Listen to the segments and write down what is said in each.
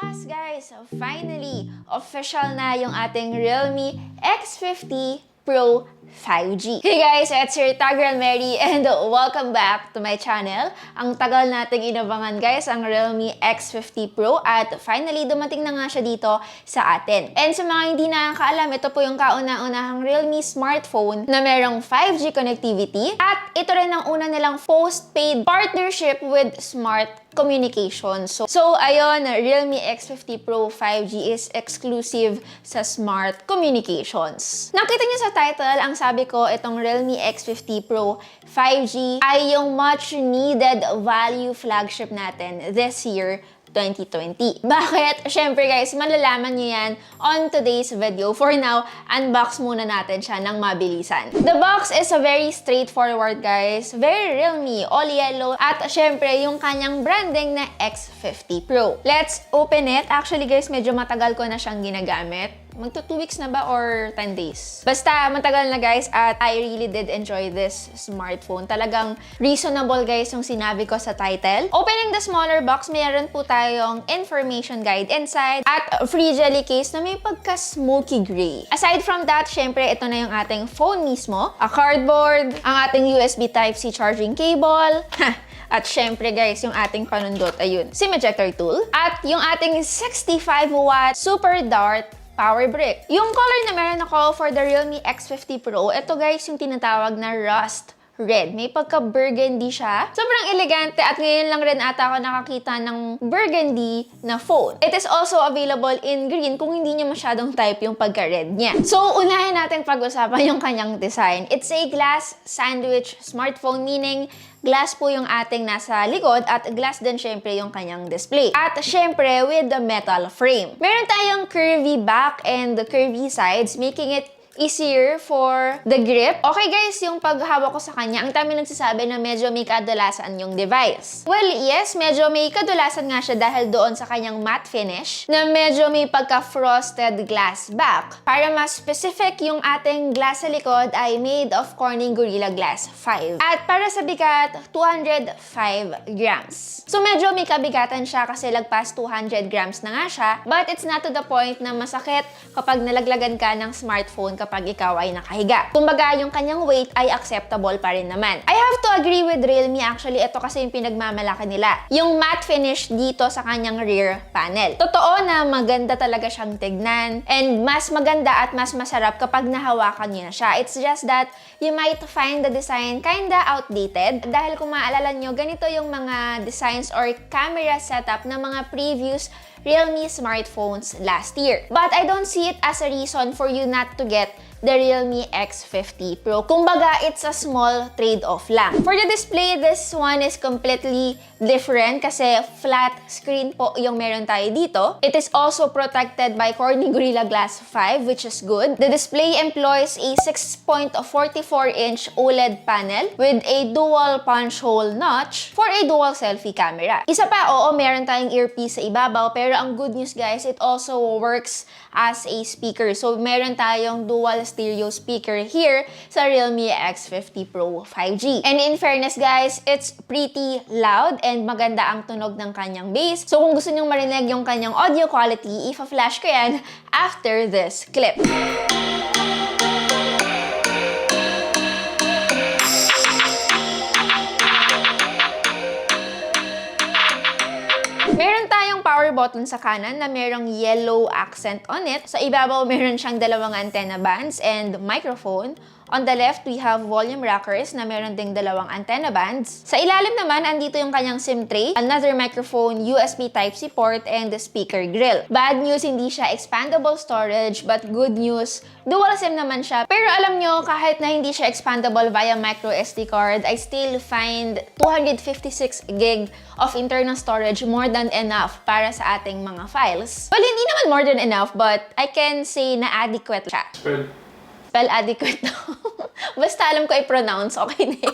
wakas guys, finally, official na yung ating realme X50 Pro 5G. Hey guys, it's your Girl Mary and welcome back to my channel. Ang tagal nating inabangan guys, ang realme X50 Pro at finally dumating na nga siya dito sa atin. And sa mga hindi nakakaalam, ito po yung kauna-unahang realme smartphone na merong 5G connectivity at ito rin ang una nilang postpaid partnership with smart communications. So ayun, realme X50 Pro 5G is exclusive sa smart communications. Nakita niyo sa title, ang sabi ko, itong realme X50 Pro 5G ay yung much needed value flagship natin this year, 2020. Bakit? Syempre guys, malalaman nyo yan on today's video. For now, unbox muna natin siya ng mabilisan. The box is a very straightforward guys. Very Realme, all yellow. At syempre, yung kanyang branding na X50 Pro. Let's open it. Actually guys, medyo matagal ko na siyang ginagamit. Magto 2 weeks na ba or 10 days? Basta, matagal na guys at I really did enjoy this smartphone. Talagang reasonable guys yung sinabi ko sa title. Opening the smaller box, mayroon po tayong information guide inside at free jelly case na may pagka-smoky gray. Aside from that, syempre, ito na yung ating phone mismo. A cardboard, ang ating USB Type-C charging cable. At syempre guys, yung ating panundot, ayun, SIM ejector tool. At yung ating 65-watt super dart power brick. Yung color na meron ako for the realme X50 Pro, ito guys yung tinatawag na rust red. May pagka-burgundy siya. Sobrang elegante at ngayon lang rin ata ako nakakita ng burgundy na phone. It is also available in green kung hindi niya masyadong type yung pagka-red niya. So, unahin natin pag-usapan yung kanyang design. It's a glass sandwich smartphone, meaning glass po yung ating nasa likod at glass din syempre yung kanyang display. At syempre with the metal frame. Meron tayong curvy back and the curvy sides, making it easier for the grip. Okay guys, yung paghawak ko sa kanya, ang dami nagsasabi na medyo may kadalasan yung device. Well, yes, medyo may kadalasan nga siya dahil doon sa kanyang matte finish na medyo may pagka-frosted glass back. Para mas specific, yung ating glass sa likod ay made of Corning Gorilla Glass 5. At para sa bigat, 205 grams. So medyo may kabigatan siya kasi lagpas 200 grams na nga siya, but it's not to the point na masakit kapag nalaglagan ka ng smartphone kapag ikaw ay nakahiga. Kumbaga, yung kanyang weight ay acceptable pa rin naman. I have to agree with Realme actually. Ito kasi yung pinagmamalaki nila. Yung matte finish dito sa kanyang rear panel. Totoo na maganda talaga siyang tignan and mas maganda at mas masarap kapag nahawakan niyo na siya. It's just that you might find the design kinda outdated dahil kung maalala nyo, ganito yung mga designs or camera setup ng mga previous Realme smartphones last year. But I don't see it as a reason for you not to get the realme X50 Pro. Kumbaga, it's a small trade-off lang. For the display, this one is completely different kasi flat screen po yung meron tayo dito. It is also protected by Corning Gorilla Glass 5, which is good. The display employs a 6.44-inch OLED panel with a dual punch hole notch for a dual selfie camera. Isa pa, oo, meron tayong earpiece sa ibabaw, pero ang good news guys, it also works as a speaker. So, meron tayong dual stereo speaker here sa realme X50 Pro 5G. And in fairness guys, it's pretty loud and maganda ang tunog ng kanyang bass. So kung gusto nyong marinig yung kanyang audio quality, ipa-flash ko yan after this clip. Meron tayong power button sa kanan na merong yellow accent on it. Sa ibabaw, meron siyang dalawang antenna bands and microphone. On the left, we have volume rockers na meron ding dalawang antenna bands. Sa ilalim naman, andito yung kanyang SIM tray, another microphone, USB Type-C port, and the speaker grill. Bad news, hindi siya expandable storage, but good news, dual SIM naman siya. Pero alam nyo, kahit na hindi siya expandable via micro SD card, I still find 256 gig of internal storage more than enough para sa ating mga files. Well, hindi naman more than enough, but I can say na adequate siya. Well, adequate no. Basta alam ko i-pronounce, okay na yun.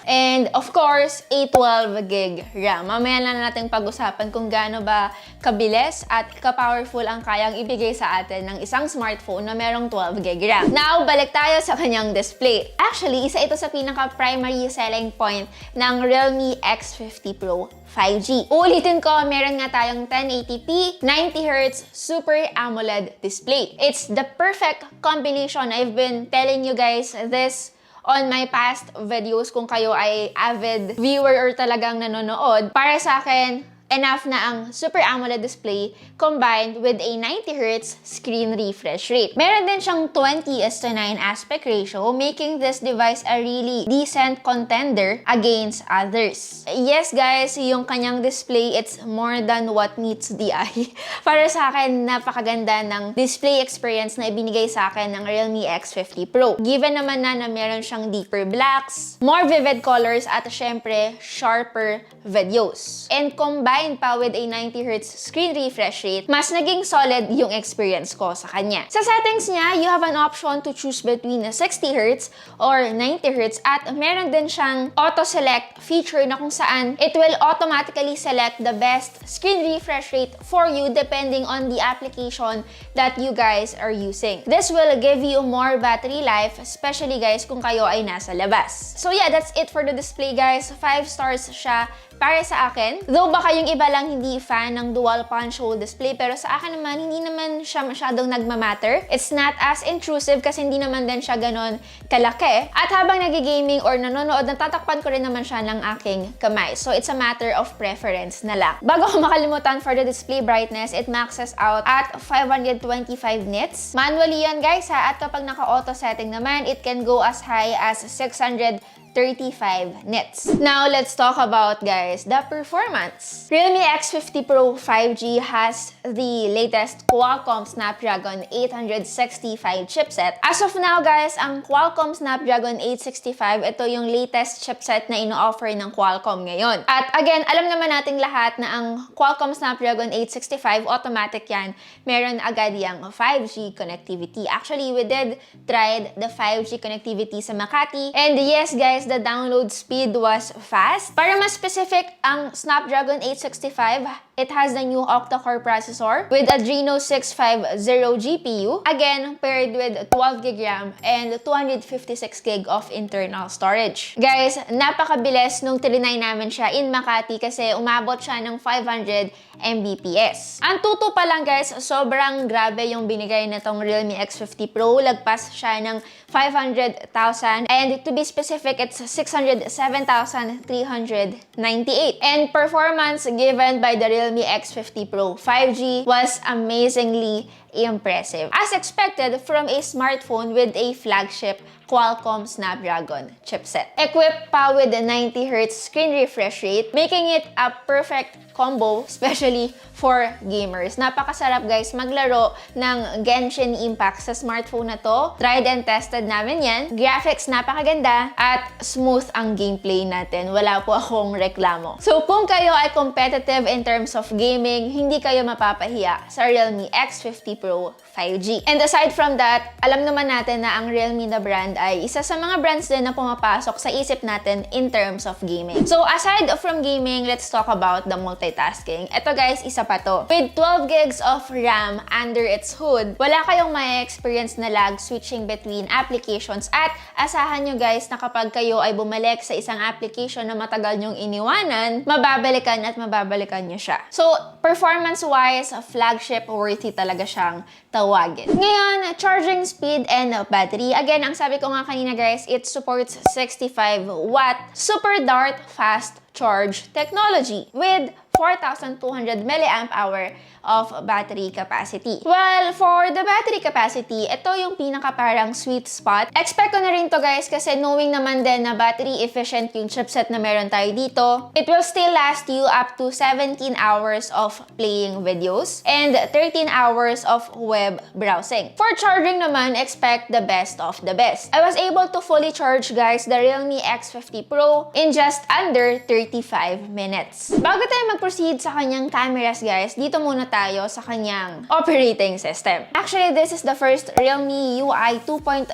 And of course, a 12 gig RAM. Mamaya na natin pag-usapan kung gaano ba kabilis at ka-powerful ang kayang ibigay sa atin ng isang smartphone na merong 12 gig RAM. Now, balik tayo sa kanyang display. Actually, isa ito sa pinaka-primary selling point ng realme X50 Pro 5G. Uulitin ko, meron nga tayong 1080p, 90Hz Super AMOLED display. It's the perfect combination. I've been telling you guys this on my past videos kung kayo ay avid viewer or talagang nanonood. Para sa akin, enough na ang Super AMOLED display combined with a 90Hz screen refresh rate. Meron din siyang 20:9 aspect ratio, making this device a really decent contender against others. Yes guys, yung kanyang display, it's more than what meets the eye. Para sa akin, napakaganda ng display experience na ibinigay sa akin ng realme X50 Pro. Given naman na meron siyang deeper blacks, more vivid colors, at syempre, sharper videos. And combined pa with a 90Hz screen refresh rate, mas naging solid yung experience ko sa kanya. Sa settings niya, you have an option to choose between 60Hz or 90Hz, at meron din siyang auto-select feature na kung saan it will automatically select the best screen refresh rate for you depending on the application that you guys are using. This will give you more battery life, especially guys kung kayo ay nasa labas. So yeah, that's it for the display guys. 5 stars siya para sa akin. Though baka yung iba lang hindi fan ng dual punch hole display, pero sa akin naman, hindi naman siya masyadong nagmamatter. It's not as intrusive kasi hindi naman din siya ganon kalaki. At habang nagigaming or nanonood, natatakpan ko rin naman siya ng aking kamay. So it's a matter of preference na lang. Bago ko makalimutan, for the display brightness, it maxes out at 525 nits. Manually yan guys ha, at kapag naka-auto setting naman, it can go as high as 635 nits. Now, let's talk about, guys, the performance. Realme X50 Pro 5G has the latest Qualcomm Snapdragon 865 chipset. As of now, guys, ang Qualcomm Snapdragon 865, ito yung latest chipset na ino-offer ng Qualcomm ngayon. At again, alam naman nating lahat na ang Qualcomm Snapdragon 865, automatic yan, meron agad yung 5G connectivity. Actually, we did tried the 5G connectivity sa Makati. And yes, guys, the download speed was fast. Para mas specific, ang Snapdragon 865, it has the new octa-core processor with Adreno 650 GPU. Again, paired with 12GB RAM and 256GB of internal storage. Guys, napakabilis nung trinay namin siya in Makati kasi umabot siya ng 500 Mbps. Ang tuto pa lang guys, sobrang grabe yung binigay na tong Realme X50 Pro. Lagpas siya ng 500,000 and to be specific, it's 607,398. And performance given by the Realme X50 Pro 5G was amazingly impressive. As expected from a smartphone with a flagship Qualcomm Snapdragon chipset. Equipped pa with a 90Hz screen refresh rate, making it a perfect combo, especially for gamers. Napakasarap guys maglaro ng Genshin Impact sa smartphone na to. Tried and tested namin yan. Graphics napakaganda at smooth ang gameplay natin. Wala po akong reklamo. So kung kayo ay competitive in terms of gaming, hindi kayo mapapahiya sa Realme X50 Pro 5G. And aside from that, alam naman natin na ang Realme na brand ay isa sa mga brands din na pumapasok sa isip natin in terms of gaming. So aside from gaming, let's talk about the multitasking. Ito guys, isa pa to. With 12GB of RAM under its hood, wala kayong ma-experience na lag switching between applications, at asahan nyo guys na kapag kayo ay bumalik sa isang application na matagal nyong iniwanan, mababalikan at mababalikan nyo siya. So performance-wise, flagship worthy talaga siyang tawagin. Ngayon, charging speed and battery. Again, ang sabi ko nga kanina guys, it supports 65-watt super dart fast charge technology with 4,200 mAh of battery capacity. Well, for the battery capacity, ito yung pinaka parang sweet spot. Expect ko na rin to guys kasi knowing naman din na battery efficient yung chipset na meron tayo dito, it will still last you up to 17 hours of playing videos and 13 hours of web browsing. For charging naman, expect the best of the best. I was able to fully charge guys the Realme X50 Pro in just under 35 minutes. Bago tayo mag-proceed sa kanyang cameras guys, dito muna tayo sa kanyang operating system. Actually, this is the first Realme UI 2.0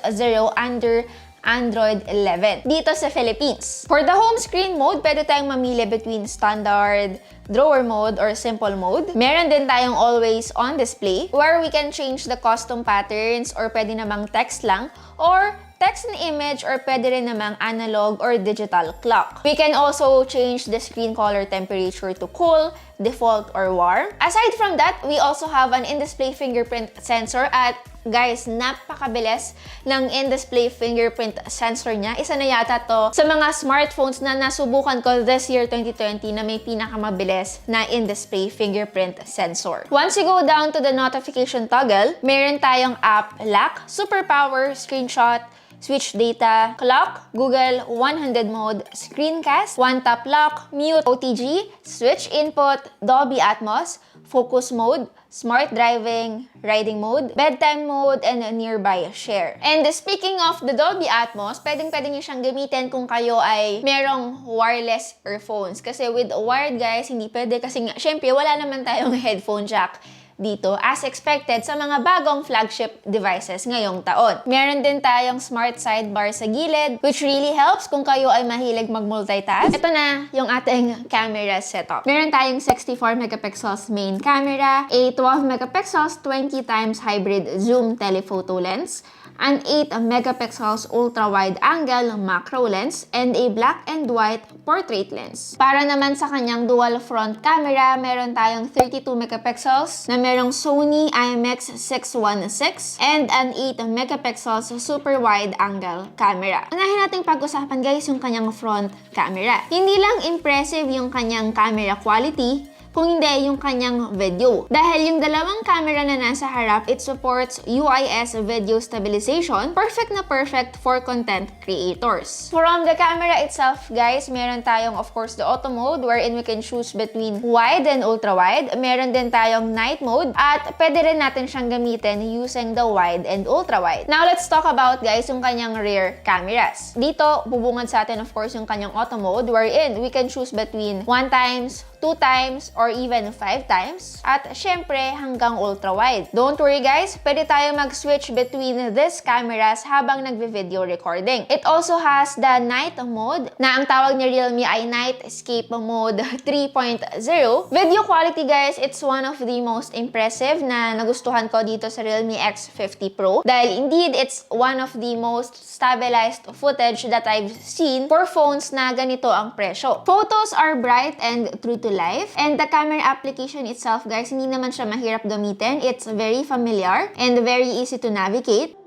under Android 11 dito sa Philippines. For the home screen mode, pwede tayong mamili between standard, drawer mode, or simple mode. Meron din tayong always on display where we can change the custom patterns, or pwede namang text lang or text and image, or pwede rin namang analog or digital clock. We can also change the screen color temperature to cool, default, or warm. Aside from that, we also have an in-display fingerprint sensor at guys, napakabilis ng in-display fingerprint sensor niya. Isa na yata to sa mga smartphones na nasubukan ko this year 2020 na may pinakamabilis na in-display fingerprint sensor. Once you go down to the notification toggle, meron tayong app lock, superpower, screenshot, switch data, clock, Google 100 mode, screencast, one-tap lock, mute, OTG, switch input, Dolby Atmos, focus mode, smart driving, riding mode, bedtime mode, and nearby share. And speaking of the Dolby Atmos, pwedeng-pwede nyo siyang gamitin kung kayo ay merong wireless earphones. Kasi with wired guys, hindi pwede kasi nga, syempre wala naman tayong headphone jack dito as expected sa mga bagong flagship devices ngayong taon. Meron din tayong smart sidebar sa gilid which really helps kung kayo ay mahilig mag-multitask. Ito na yung ating camera setup. Meron tayong 64 megapixels main camera, a 12 megapixels 20 times hybrid zoom telephoto lens, an 8 megapixels ultra-wide angle macro lens, and a black and white portrait lens. Para naman sa kanyang dual front camera, meron tayong 32 megapixels na merong Sony IMX616 and an 8 megapixels super wide angle camera. Unahin nating pag-usapan guys yung kanyang front camera. Hindi lang impressive yung kanyang camera quality, kung hindi yung kanyang video. Dahil yung dalawang camera na nasa harap, it supports UIS video stabilization, perfect na perfect for content creators. From the camera itself, guys, meron tayong of course the auto mode wherein we can choose between wide and ultra wide. Meron din tayong night mode at pwede rin natin siyang gamitin using the wide and ultra wide. Now let's talk about guys yung kanyang rear cameras. Dito bubungad sa atin of course yung kanyang auto mode wherein we can choose between 1 times, 2 times, or even 5 times. At syempre, hanggang ultra-wide. Don't worry guys, pwede tayo mag-switch between these cameras habang nagve-video recording. It also has the night mode na ang tawag ni Realme ay Night Escape Mode 3.0. Video quality guys, it's one of the most impressive na nagustuhan ko dito sa realme X50 Pro. Dahil indeed, it's one of the most stabilized footage that I've seen for phones na ganito ang presyo. Photos are bright and true to life. And the camera application itself, guys, hindi naman siya mahirap gamitin. It's very familiar and very easy to navigate.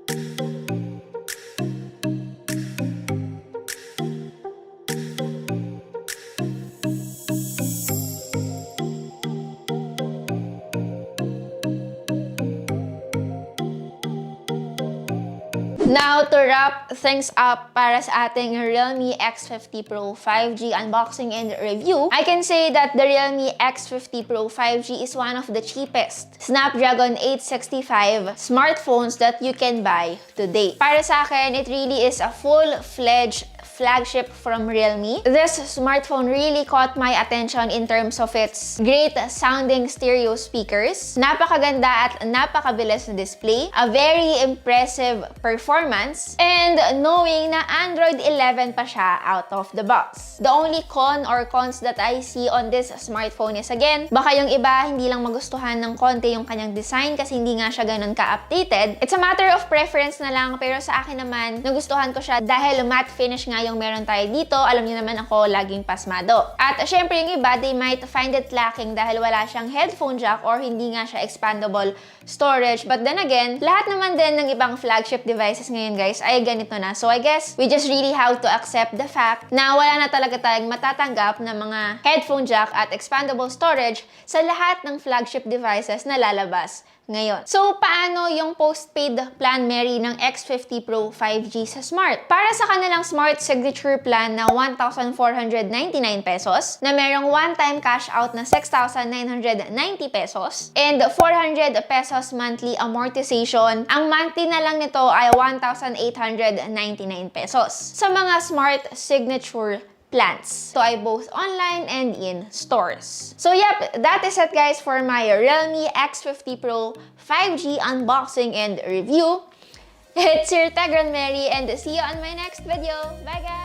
Now, to wrap things up para sa ating Realme X50 Pro 5G unboxing and review, I can say that the Realme X50 Pro 5G is one of the cheapest Snapdragon 865 smartphones that you can buy today. Para sa akin, it really is a full-fledged flagship from Realme. This smartphone really caught my attention in terms of its great sounding stereo speakers, napakaganda at napakabilis na display, a very impressive performance, and knowing na Android 11 pa siya out of the box. The only con or cons that I see on this smartphone is again, baka yung iba hindi lang magustuhan ng konti yung kanyang design kasi hindi nga siya ganun ka-updated. It's a matter of preference na lang, pero sa akin naman, nagustuhan ko siya dahil matte finish nga yung meron tayo dito. Alam niyo naman ako, laging pasmado. At syempre yung iba, they might find it lacking dahil wala siyang headphone jack or hindi nga siya expandable storage. But then again, lahat naman din ng ibang flagship devices ngayon guys ay ganito na. So I guess we just really have to accept the fact na wala na talaga tayong matatanggap na mga headphone jack at expandable storage sa lahat ng flagship devices na lalabas ngayon. So, paano yung postpaid plan, Mary, ng X50 Pro 5G sa Smart? Para sa kanilang Smart Signature Plan na 1,499 pesos, na merong one-time cash out na 6,990 pesos, and 400 pesos monthly amortization, ang monthly na lang nito ay 1,899 pesos. Sa mga Smart Signature plans. So ay both online and in stores. So yep, that is it guys for my Realme X50 Pro 5G unboxing and review. It's your Mary and see you on my next video. Bye guys!